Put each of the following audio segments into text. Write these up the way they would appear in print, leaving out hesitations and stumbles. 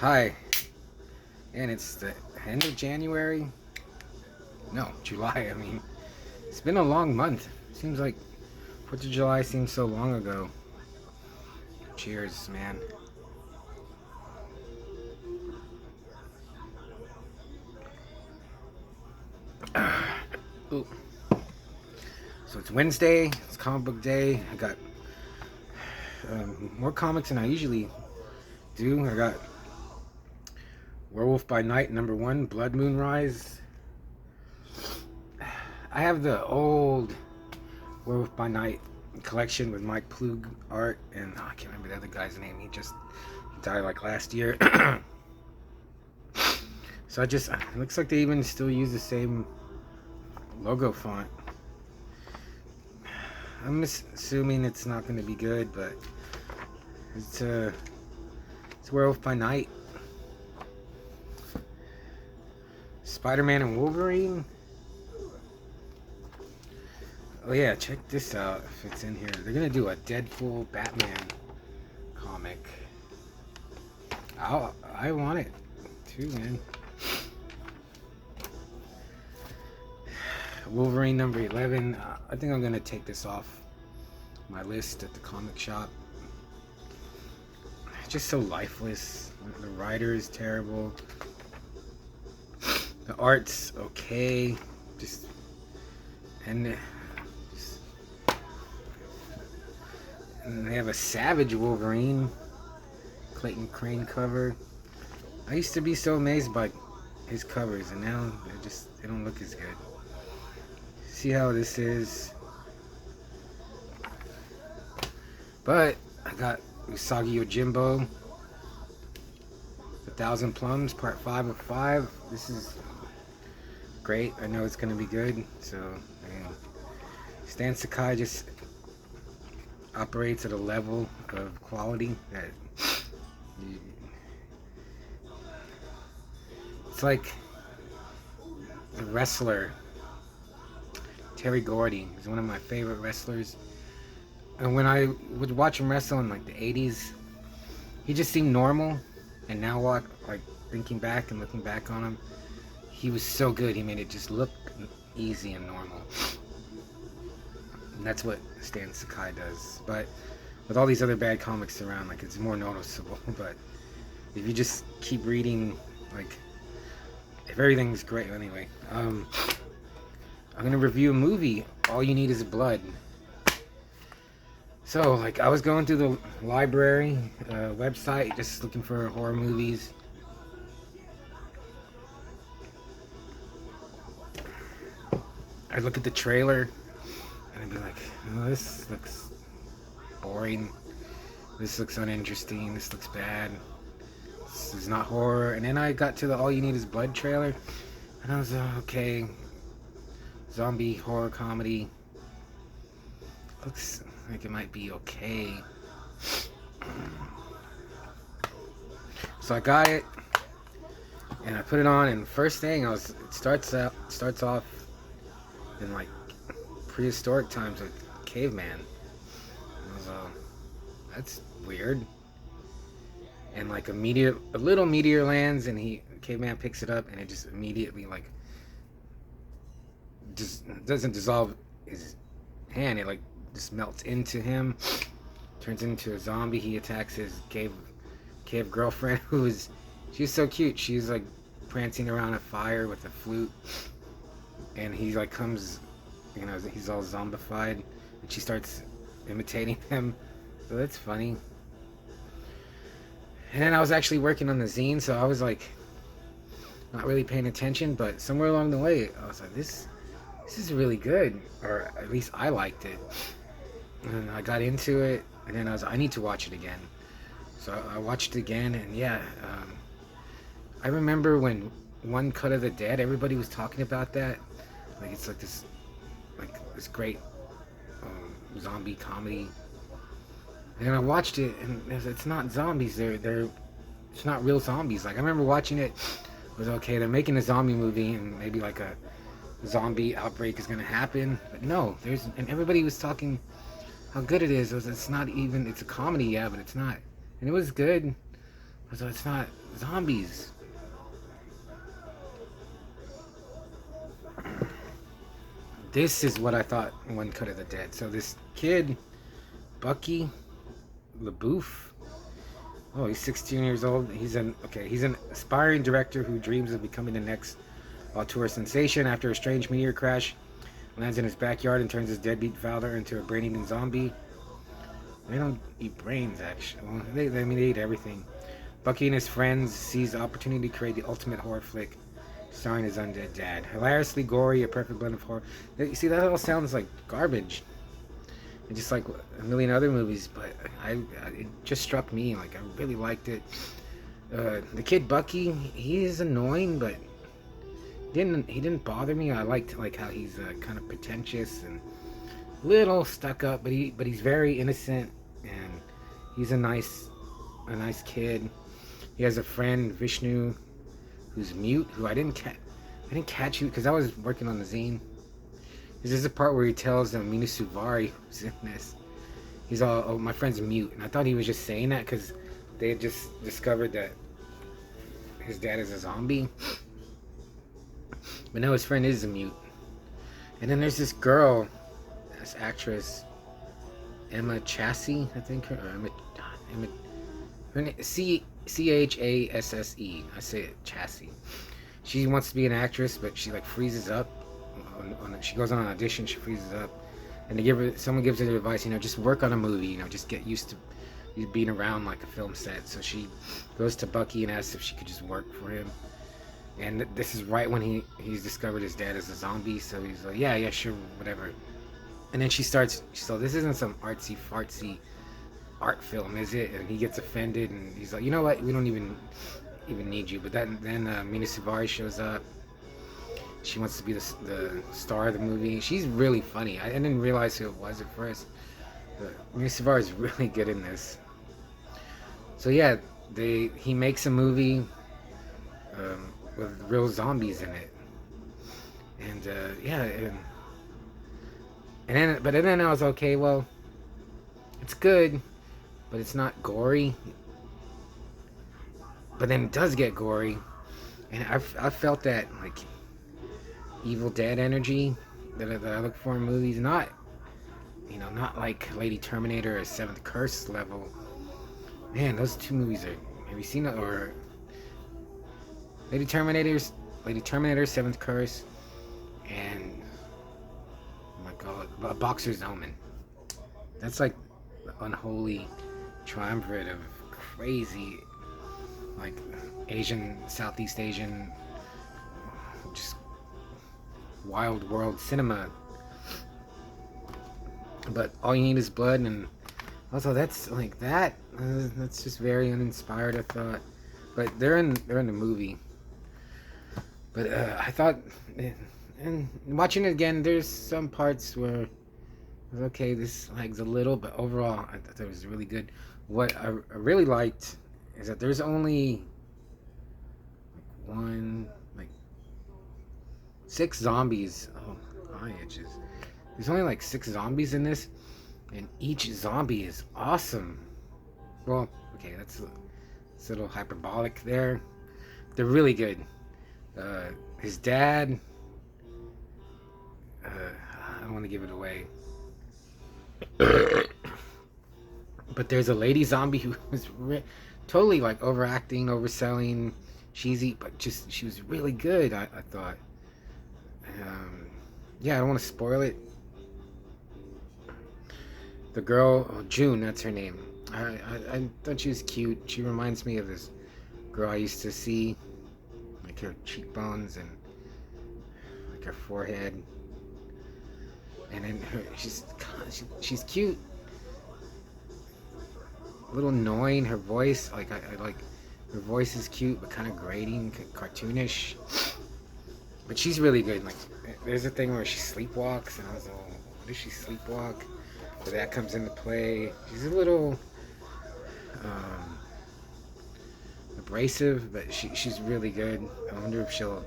Hi, and it's the end of January. No, July. I mean, it's been a long month. Seems like 4th of July seems so long ago. Cheers, man. Ooh. So it's Wednesday. It's comic book day. I got more comics than I usually do. I got Werewolf by Night #1, Blood Moon Rise. I have the old Werewolf by Night collection with Mike Plug art, and I can't remember the other guy's name. He just died like last year. So it looks like they even still use the same logo font. I'm assuming it's not going to be good, but it's Werewolf by Night. Spider-Man and Wolverine. Oh yeah, check this out if it's in here. They're gonna do a Deadpool Batman comic. I want it too, man. Wolverine #11. I think I'm gonna take this off my list at the comic shop. It's just so lifeless. The writer is terrible. The art's okay. And they have a Savage Wolverine Clayton Crane cover. I used to be so amazed by his covers, and now they don't look as good. See how this is. But I got Usagi Yojimbo, 1,000 Plums, Part 5 of 5. This is great. I know it's gonna be good. So Stan Sakai just operates at a level of quality that it's like the wrestler Terry Gordy is one of my favorite wrestlers, and when I would watch him wrestle in like the 80s, he just seemed normal, and now thinking back and looking back on him, he was so good. He made it just look easy and normal. And that's what Stan Sakai does. But with all these other bad comics around, like, it's more noticeable. But if you just keep reading, like, if everything's great anyway. I'm gonna review a movie, All You Need Is Blood. So, like, I was going through the library website, just looking for horror movies. I'd look at the trailer, and I'd be like, oh, this looks boring. This looks uninteresting. This looks bad. This is not horror. And then I got to the All You Need Is Blood trailer, and I was okay. Zombie horror comedy. Looks like it might be okay. So I got it, and I put it on, and the first thing it starts off in like prehistoric times with caveman. I was that's weird. And like a little meteor lands, and caveman picks it up, and it just immediately like just doesn't dissolve his hand. It like just melts into him, turns into a zombie. He attacks his cave girlfriend, she's so cute. She's like prancing around a fire with a flute, and he like comes, he's all zombified, and she starts imitating him. So that's funny. And then I was actually working on the zine, so I was like not really paying attention, but somewhere along the way I was like, this is really good, or at least I liked it. And I got into it, and then I need to watch it again. So I watched it again, and yeah, I remember when One Cut of the Dead, everybody was talking about that. Like, it's like this great zombie comedy. And I watched it, and it's not zombies. It's not real zombies. Like, I remember watching it. It was okay. They're making a zombie movie, and maybe like a zombie outbreak is gonna happen. But no, and everybody was talking how good it is. It's not even. It's a comedy, yeah, but it's not. And it was good. So it's not zombies. This is what I thought One Cut of the Dead. So this kid, Bucky LaBeouf. Oh, he's 16 years old. He's an aspiring director who dreams of becoming the next auteur sensation. After a strange meteor crash lands in his backyard and turns his deadbeat father into a brain-eating zombie. They don't eat brains, actually. Well, they eat everything. Bucky and his friends seize the opportunity to create the ultimate horror flick, starring his undead dad. Hilariously gory, a perfect blend of horror. You see, that all sounds like garbage. And just like a million other movies, but it just struck me. Like, I really liked it. The kid Bucky, he is annoying, but he didn't bother me. I liked like how he's kind of pretentious and little stuck up, but he's very innocent, and he's a nice kid. He has a friend, Vishnu, who's mute, who I didn't catch you because I was working on the zine. There's a part where he tells Mina Suvari, who's in this, he's all, oh, my friend's mute, and I thought he was just saying that because they had just discovered that his dad is a zombie, but no, his friend is a mute. And then there's this girl, this actress, Emma Chassie, I think, or Emma her name, Chasse. I say it Chassie. She wants to be an actress, but she like freezes up. She goes on an audition, she freezes up, and someone gives her the advice, just work on a movie, just get used to being around like a film set. So she goes to Bucky and asks if she could just work for him. And this is right when he's discovered his dad is a zombie, so he's like, yeah, sure, whatever. And then she's like, this isn't some artsy fartsy art film, is it? And he gets offended, and he's like, you know what, we don't even need you. But then Mina Suvari shows up. She wants to be the star of the movie. She's really funny. I didn't realize who it was at first, but Mina Suvari is really good in this. So yeah, he makes a movie with real zombies in it, and and then I was okay. Well, it's good, but it's not gory. But then it does get gory, and I felt that like Evil Dead energy that I look for in movies. Not like Lady Terminator or Seventh Curse level. Man, those two movies are. Have you seen it? Or Lady Terminator, Seventh Curse, and oh my God, Boxer's Omen. That's like the unholy triumvirate of crazy, like Southeast Asian, just wild world cinema. But all you need is blood, and also that's like that. That's just very uninspired, I thought. But they're in the movie. But I thought, and watching it again, there's some parts where okay, this lags a little, but overall, I thought it was really good. What I really liked is that there's only like 6 zombies. Oh, my itches. There's only like 6 zombies in this, and each zombie is awesome. Well, okay, that's a little hyperbolic there. They're really good. His dad, I don't want to give it away. But there's a lady zombie who was totally like overacting, overselling, cheesy, but she was really good, I thought. Yeah, I don't want to spoil it. The girl, June, that's her name. I thought she was cute. She reminds me of this girl I used to see, like her cheekbones and like her forehead. And then she's cute. A little annoying, her voice, like I like her voice is cute but kind of grating, cartoonish. But she's really good. Like there's a thing where she sleepwalks, and I was like, oh, what does she sleepwalk? So that comes into play. She's a little abrasive, but she's really good. I wonder if she'll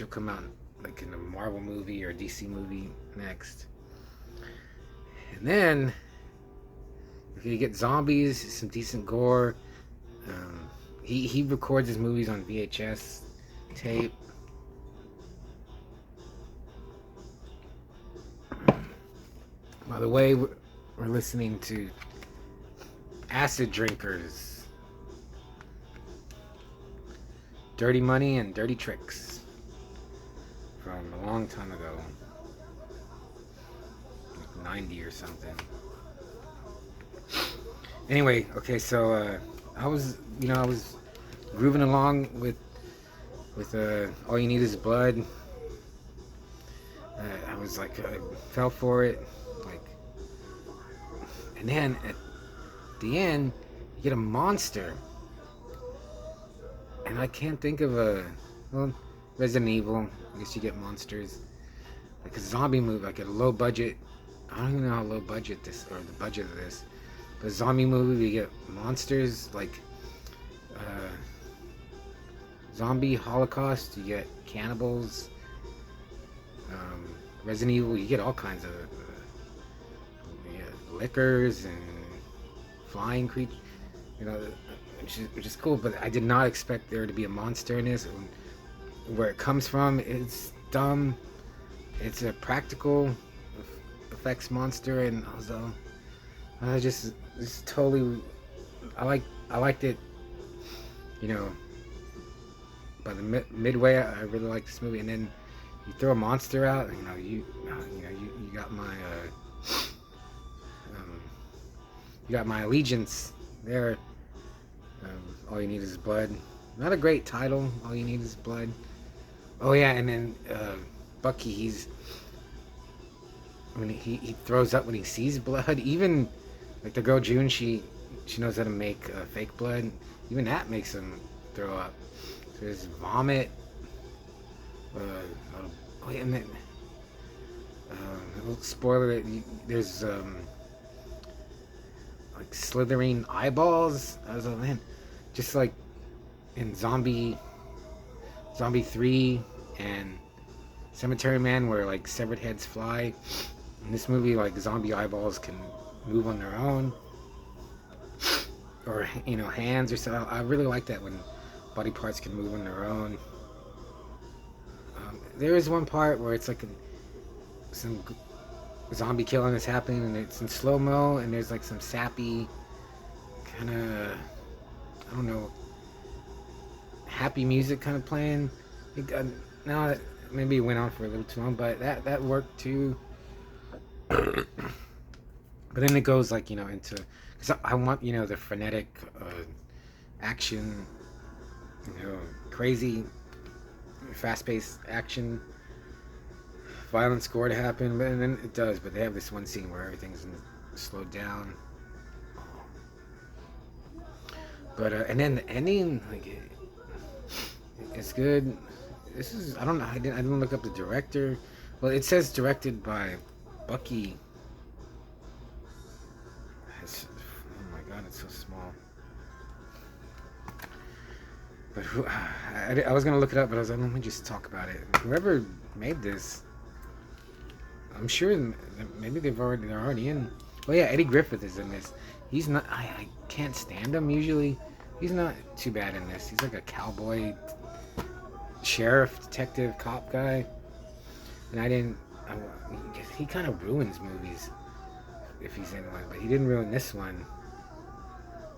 come out like in a Marvel movie or a DC movie next. And then if you get zombies, some decent gore, He records his movies on VHS tape. By the way, we're listening to Acid Drinkers, Dirty Money and Dirty Tricks from a long time ago, like 90 or something. Anyway, okay, so I was grooving along with All You Need Is Blood. I was like, I fell for it, like, and then at the end, you get a monster, and I can't think of Resident Evil. I guess you get monsters, like a zombie movie, like a low budget. I don't even know how low budget this or the budget of this, but zombie movie, you get monsters like zombie Holocaust. You get cannibals. Resident Evil, you get all kinds of liquors and flying creatures, which is cool. But I did not expect there to be a monster in this. Where it comes from, it's dumb. It's a practical effects monster, and I just totally, I liked it. By the midway, I really liked this movie, and then you throw a monster out. You got my you got my allegiance there. All You Need Is Blood. Not a great title. All You Need Is Blood. Oh yeah, and then Bucky. He throws up when he sees blood. Even like the girl June, she knows how to make fake blood. Even that makes him throw up. So there's vomit. Oh yeah, and then a little spoiler. There's like slithering eyeballs. I was like, man, just like in Zombie 3 and Cemetery Man, where like severed heads fly. In this movie, like zombie eyeballs can move on their own, or hands or so. I really like that when body parts can move on their own. There is one part where it's like some zombie killing is happening, and it's in slow mo, and there's like some sappy kind of, I don't know, happy music kind of playing. Now maybe it went on for a little too long, but that worked too. But then it goes like into, because I want the frenetic action, crazy fast-paced action violence gore to happen, and then it does. But they have this one scene where everything's slowed down. But and then the ending, like it's good. This is, I don't know. I didn't look up the director. Well, it says directed by Bucky. Oh my god, it's so small. But I was gonna look it up, but I was like, let me just talk about it. Whoever made this, I'm sure maybe they're already in. Oh yeah, Eddie Griffith is in this. He's not. I can't stand him usually. He's not too bad in this. He's like a cowboy, sheriff, detective, cop guy. And he kind of ruins movies if he's in one, but he didn't ruin this one.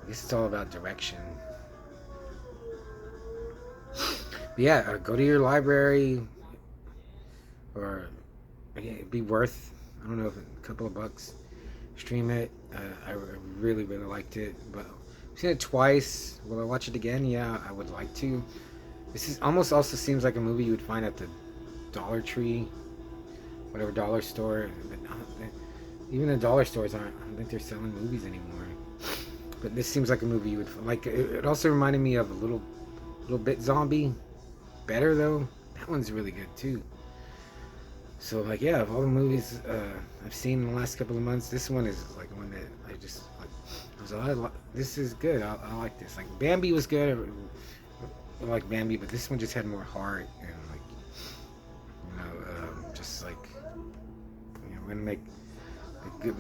I guess it's all about direction. But yeah, go to your library, or it'd be worth, I don't know, a couple of bucks. Stream it. I really liked it, but I've seen it twice. Will I watch it again? Yeah, I would like to. This is almost also seems like a movie you would find at the Dollar Tree, whatever dollar store. But even the dollar stores I don't think they're selling movies anymore. But this seems like a movie you would like. It also reminded me of a little bit Zombie. Better though. That one's really good too. So like, yeah, of all the movies I've seen in the last couple of months, this one is like one that I just like. I was like, this is good. I like this. Like Bambi was good. I like Bambi, but this one just had more heart and like, just like, we're gonna make a good.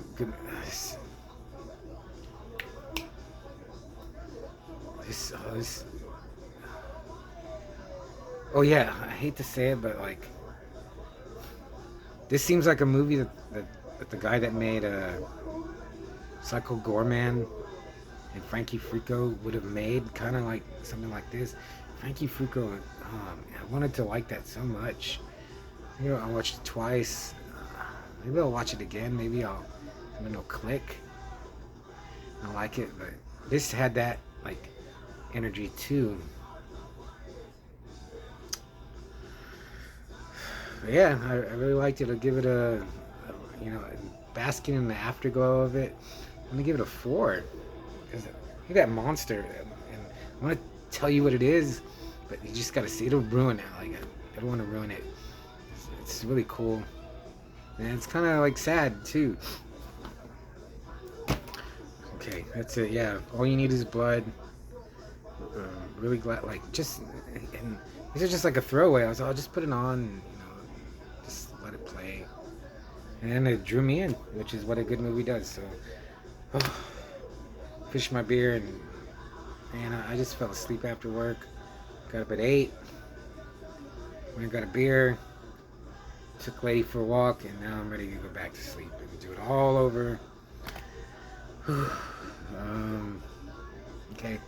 this. Oh yeah, I hate to say it, but like, this seems like a movie that the guy that made Psycho Gorman and Frankie Frico would have made, kind of like something like this. Frankie Frico, I wanted to like that so much. You know, I watched it twice. Maybe I'll watch it again. Maybe it'll click. I like it, but this had that like energy too. But yeah, I really liked it. I'll give it basking in the afterglow of it. I'm gonna give it a 4. Cause look at that monster, and I want to tell you what it is, but you just gotta see. It'll ruin it. Like I don't want to ruin it. It's really cool, and it's kind of like sad too. Okay, that's it. Yeah, all you need is blood. Really glad, like and these are just like a throwaway. I was like, I'll just put it on, and, just let it play, and then it drew me in, which is what a good movie does. So, finished my beer, and man, I just fell asleep after work. Got up at 8. Went and got a beer. Took Lady for a walk, and now I'm ready to go back to sleep and do it all over. Okay.